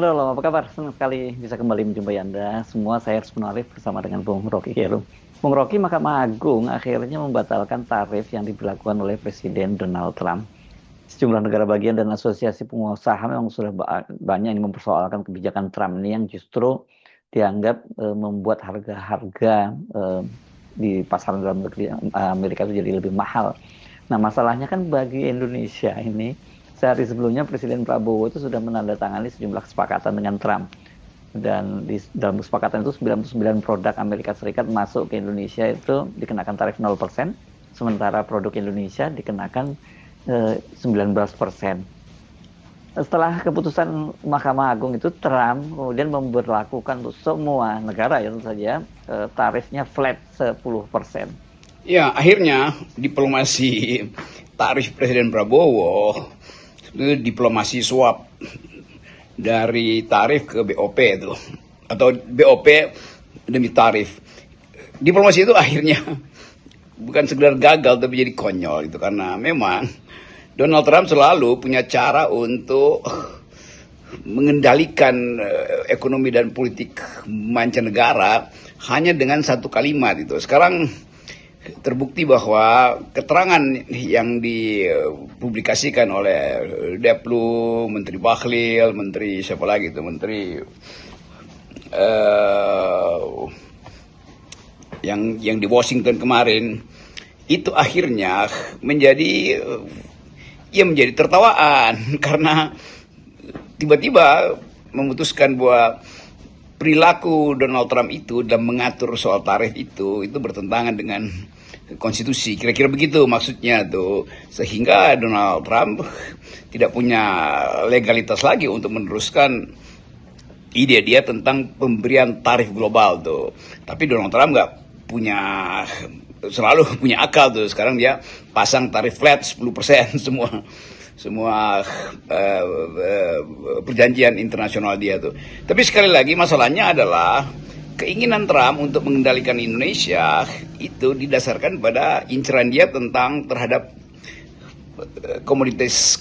Halo, apa kabar? Senang sekali bisa kembali menjumpai Anda. Semua saya Rusman Arif bersama dengan Bung Rocky Gerung. Bung Rocky, Mahkamah Agung akhirnya membatalkan tarif yang diberlakukan oleh Presiden Donald Trump. Sejumlah negara bagian dan asosiasi pengusaha memang sudah banyak yang mempersoalkan kebijakan Trump ini yang justru dianggap membuat harga-harga di pasaran dalam negeri Amerika itu jadi lebih mahal. Nah, masalahnya kan bagi Indonesia ini, sehari sebelumnya Presiden Prabowo itu sudah menandatangani sejumlah kesepakatan dengan Trump. Dan di dalam kesepakatan itu 99 produk Amerika Serikat masuk ke Indonesia itu dikenakan tarif 0%, sementara produk Indonesia dikenakan 19%. Setelah keputusan Mahkamah Agung itu, Trump kemudian memberlakukan untuk semua negara ya tentu saja tarifnya flat 10%. Ya, akhirnya diplomasi tarif Presiden Prabowo itu diplomasi suap dari tarif ke BOP itu, atau BOP demi tarif. Diplomasi itu akhirnya bukan sekedar gagal tapi jadi konyol itu, karena memang Donald Trump selalu punya cara untuk mengendalikan ekonomi dan politik mancanegara hanya dengan satu kalimat itu. Sekarang terbukti bahwa keterangan yang dipublikasikan oleh Deplu, Menteri Bahlil, Menteri siapa lagi itu, Menteri yang di Washington kemarin itu akhirnya menjadi menjadi tertawaan karena tiba-tiba memutuskan bahwa perilaku Donald Trump itu dalam mengatur soal tarif itu bertentangan dengan konstitusi. Kira-kira begitu maksudnya tuh. Sehingga Donald Trump tidak punya legalitas lagi untuk meneruskan ide dia tentang pemberian tarif global tuh. Tapi Donald Trump nggak punya, selalu punya akal tuh. Sekarang dia pasang tarif flat 10% semua perjanjian internasional dia tuh. Tapi sekali lagi masalahnya adalah keinginan Trump untuk mengendalikan Indonesia itu didasarkan pada inceran dia terhadap komoditas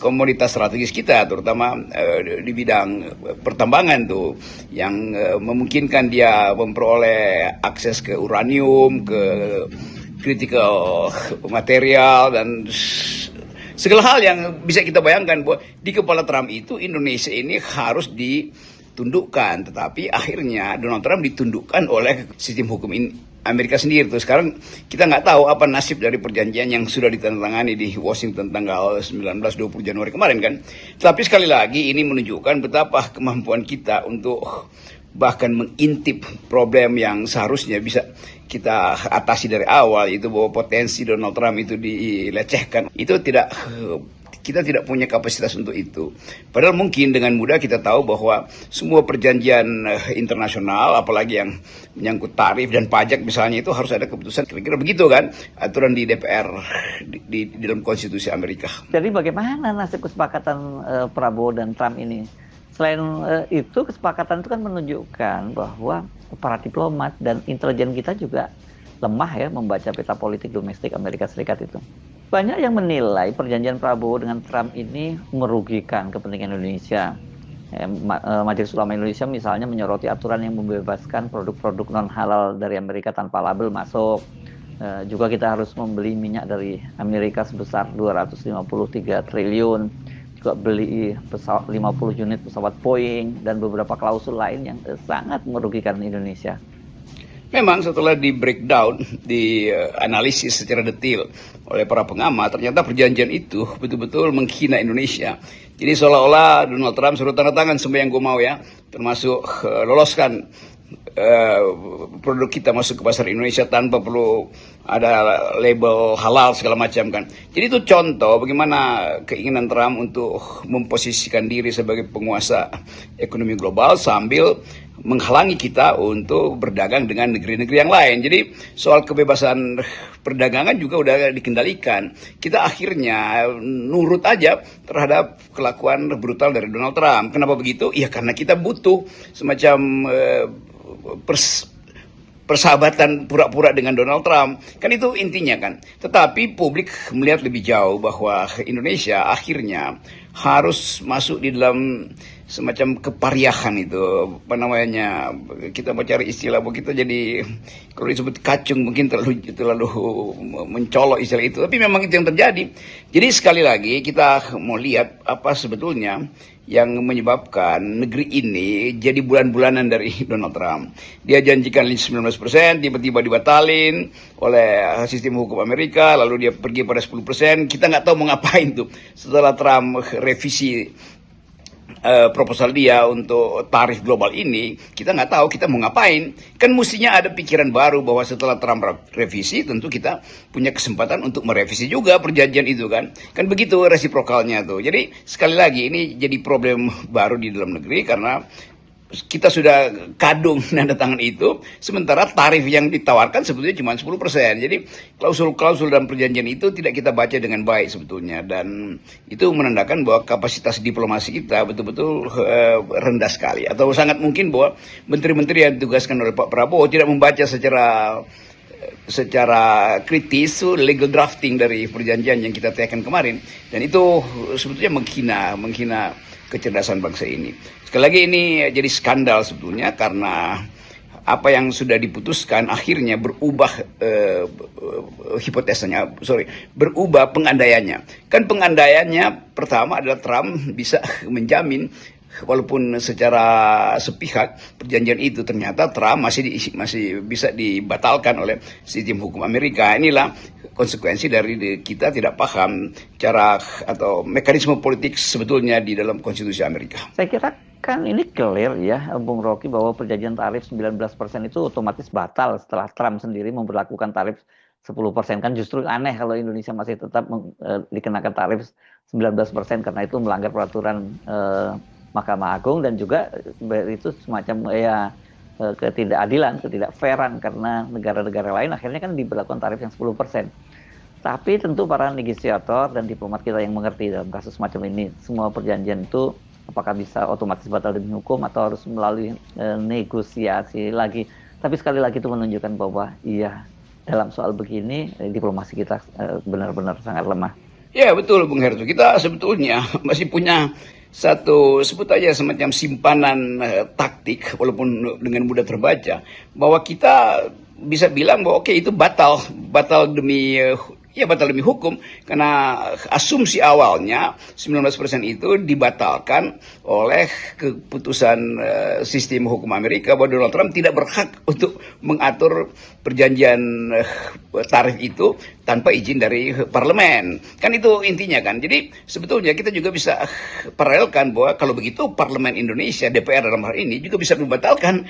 strategis kita, terutama di bidang pertambangan tuh, yang memungkinkan dia memperoleh akses ke uranium, ke critical material, dan segala hal yang bisa kita bayangkan. Bahwa di kepala Trump itu Indonesia ini harus ditundukkan, tetapi akhirnya Donald Trump ditundukkan oleh sistem hukum Amerika sendiri. Terus sekarang kita nggak tahu apa nasib dari perjanjian yang sudah ditandatangani di Washington tanggal 19-20 Januari kemarin kan. Tapi sekali lagi ini menunjukkan betapa kemampuan kita untuk bahkan mengintip problem yang seharusnya bisa kita atasi dari awal, itu bahwa potensi Donald Trump itu dilecehkan. Itu kita tidak punya kapasitas untuk itu. Padahal mungkin dengan mudah kita tahu bahwa semua perjanjian internasional, apalagi yang menyangkut tarif dan pajak misalnya, itu harus ada keputusan, kira-kira begitu kan, aturan di DPR, di dalam konstitusi Amerika. Jadi bagaimana nasib kesepakatan Prabowo dan Trump ini? Selain itu, kesepakatan itu kan menunjukkan bahwa para diplomat dan intelijen kita juga lemah ya membaca peta politik domestik Amerika Serikat itu. Banyak yang menilai perjanjian Prabowo dengan Trump ini merugikan kepentingan Indonesia. Majelis Ulama Indonesia misalnya menyoroti aturan yang membebaskan produk-produk non-halal dari Amerika tanpa label masuk. Juga kita harus membeli minyak dari Amerika sebesar 253 triliun. Juga beli 50 unit pesawat Boeing dan beberapa klausul lain yang sangat merugikan Indonesia. Memang setelah di breakdown, di analisis secara detail oleh para pengamat, ternyata perjanjian itu betul-betul menghina Indonesia. Jadi seolah-olah Donald Trump suruh tanda tangan semua yang gue mau ya, termasuk loloskan produk kita masuk ke pasar Indonesia tanpa perlu ada label halal segala macam kan. Jadi itu contoh bagaimana keinginan Trump untuk memposisikan diri sebagai penguasa ekonomi global sambil menghalangi kita untuk berdagang dengan negeri-negeri yang lain. Jadi soal kebebasan perdagangan juga udah dikendalikan. Kita akhirnya nurut aja terhadap kelakuan brutal dari Donald Trump. Kenapa begitu? Ya karena kita butuh semacam persahabatan pura-pura dengan Donald Trump. Kan itu intinya kan. Tetapi publik melihat lebih jauh bahwa Indonesia akhirnya harus masuk di dalam semacam kepariahan itu, apa namanya, kita mau cari istilah bahwa kita jadi, kalau disebut kacung mungkin terlalu mencolok istilah itu, tapi memang itu yang terjadi. Jadi sekali lagi kita mau lihat apa sebetulnya yang menyebabkan negeri ini jadi bulan-bulanan dari Donald Trump. Dia janjikan 19%, tiba-tiba dibatalin oleh sistem hukum Amerika, lalu dia pergi pada 10%. Kita nggak tahu mau ngapain tuh setelah Trump revisi proposal dia untuk tarif global ini. Kita nggak tahu kita mau ngapain. Kan mestinya ada pikiran baru bahwa setelah Trump revisi tentu kita punya kesempatan untuk merevisi juga perjanjian itu kan. Kan begitu resiprokalnya tuh. Jadi sekali lagi ini jadi problem baru di dalam negeri karena kita sudah kadung nanda tangan itu, sementara tarif yang ditawarkan sebetulnya cuma 10%. Jadi klausul-klausul dalam perjanjian itu tidak kita baca dengan baik sebetulnya, dan itu menandakan bahwa kapasitas diplomasi kita betul-betul rendah sekali, atau sangat mungkin bahwa menteri-menteri yang ditugaskan oleh Pak Prabowo tidak membaca secara kritis legal drafting dari perjanjian yang kita tekan kemarin, dan itu sebetulnya menghina kecerdasan bangsa ini. Sekali lagi ini jadi skandal sebetulnya karena apa yang sudah diputuskan akhirnya berubah hipotesanya, berubah pengandaiannya. Kan pengandaiannya pertama adalah Trump bisa menjamin walaupun secara sepihak perjanjian itu, ternyata Trump masih bisa dibatalkan oleh sistem hukum Amerika. Inilah konsekuensi dari kita tidak paham cara atau mekanisme politik sebetulnya di dalam konstitusi Amerika. Saya kira kan ini clear ya, Bung Rocky, bahwa perjanjian tarif 19% itu otomatis batal setelah Trump sendiri memberlakukan tarif 10%. Kan justru aneh kalau Indonesia masih tetap dikenakan tarif 19% karena itu melanggar peraturan Mahkamah Agung, dan juga itu semacam ketidakadilan, ketidakfairan, karena negara-negara lain akhirnya kan diberlakukan tarif yang 10%. Tapi tentu para negosiator dan diplomat kita yang mengerti dalam kasus semacam ini, semua perjanjian itu apakah bisa otomatis batal demi hukum atau harus melalui negosiasi lagi. Tapi sekali lagi itu menunjukkan bahwa iya, dalam soal begini diplomasi kita benar-benar sangat lemah. Ya betul Bung Hertu, kita sebetulnya masih punya satu, sebut aja semacam simpanan taktik, walaupun dengan mudah terbaca, bahwa kita bisa bilang bahwa oke, itu batal demi hukum, karena asumsi awalnya 19% itu dibatalkan oleh keputusan sistem hukum Amerika bahwa Donald Trump tidak berhak untuk mengatur perjanjian tarif itu tanpa izin dari parlemen. Kan itu intinya kan. Jadi sebetulnya kita juga bisa paralelkan bahwa kalau begitu parlemen Indonesia, DPR dalam hal ini, juga bisa membatalkan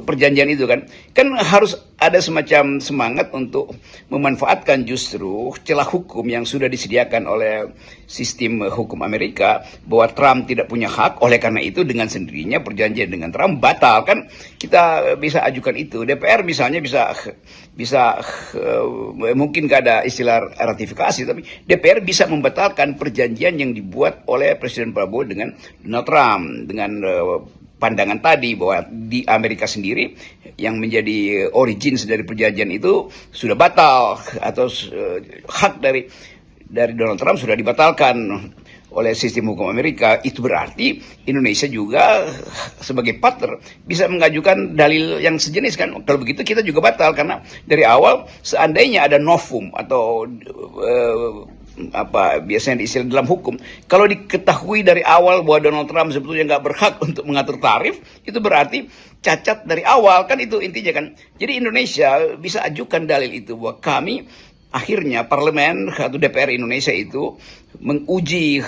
perjanjian itu kan. Kan harus ada semacam semangat untuk memanfaatkan justru celah hukum yang sudah disediakan oleh sistem hukum Amerika bahwa Trump tidak punya hak, oleh karena itu dengan sendirinya perjanjian dengan Trump batal kan. Kita bisa ajukan itu. DPR misalnya bisa mungkin gak ada istilah ratifikasi, tapi DPR bisa membatalkan perjanjian yang dibuat oleh Presiden Prabowo dengan Donald Trump, dengan pandangan tadi bahwa di Amerika sendiri yang menjadi origins dari perjanjian itu sudah batal, atau hak dari Donald Trump sudah dibatalkan oleh sistem hukum Amerika. Itu berarti Indonesia juga sebagai partner bisa mengajukan dalil yang sejenis kan. Kalau begitu kita juga batal, karena dari awal seandainya ada novum atau apa biasanya diistilah dalam hukum, kalau diketahui dari awal bahwa Donald Trump sebetulnya nggak berhak untuk mengatur tarif, itu berarti cacat dari awal kan, itu intinya kan. Jadi Indonesia bisa ajukan dalil itu bahwa kami akhirnya parlemen atau DPR Indonesia itu menguji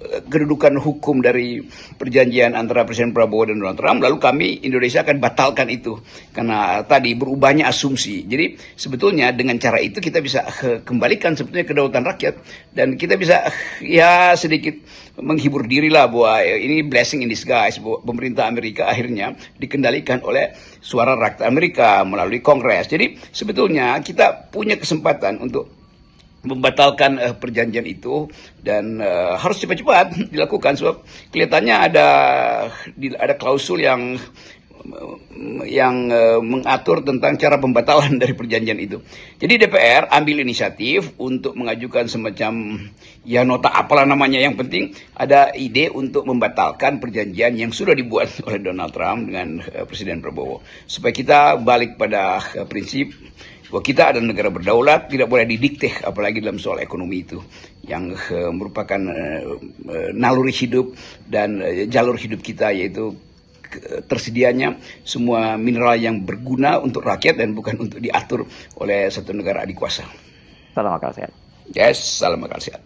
kedudukan hukum dari perjanjian antara Presiden Prabowo dan Donald Trump, lalu kami Indonesia akan batalkan itu karena tadi berubahnya asumsi. Jadi sebetulnya dengan cara itu kita bisa kembalikan sebetulnya kedaulatan rakyat, dan kita bisa ya sedikit menghibur diri lah bahwa ini blessing in disguise, bahwa pemerintah Amerika akhirnya dikendalikan oleh suara rakyat Amerika melalui Kongres. Jadi sebetulnya kita punya kesempatan untuk membatalkan perjanjian itu, dan harus cepat-cepat dilakukan sebab kelihatannya ada klausul yang mengatur tentang cara pembatalan dari perjanjian itu. Jadi DPR ambil inisiatif untuk mengajukan semacam ya nota apalah namanya, yang penting ada ide untuk membatalkan perjanjian yang sudah dibuat oleh Donald Trump dengan Presiden Prabowo, supaya kita balik pada prinsip bahwa kita adalah negara berdaulat, tidak boleh didikte apalagi dalam soal ekonomi itu yang merupakan naluri hidup dan jalur hidup kita, yaitu tersedianya semua mineral yang berguna untuk rakyat dan bukan untuk diatur oleh satu negara adik kuasa. Salam akal sehat. Yes, salam akal sehat.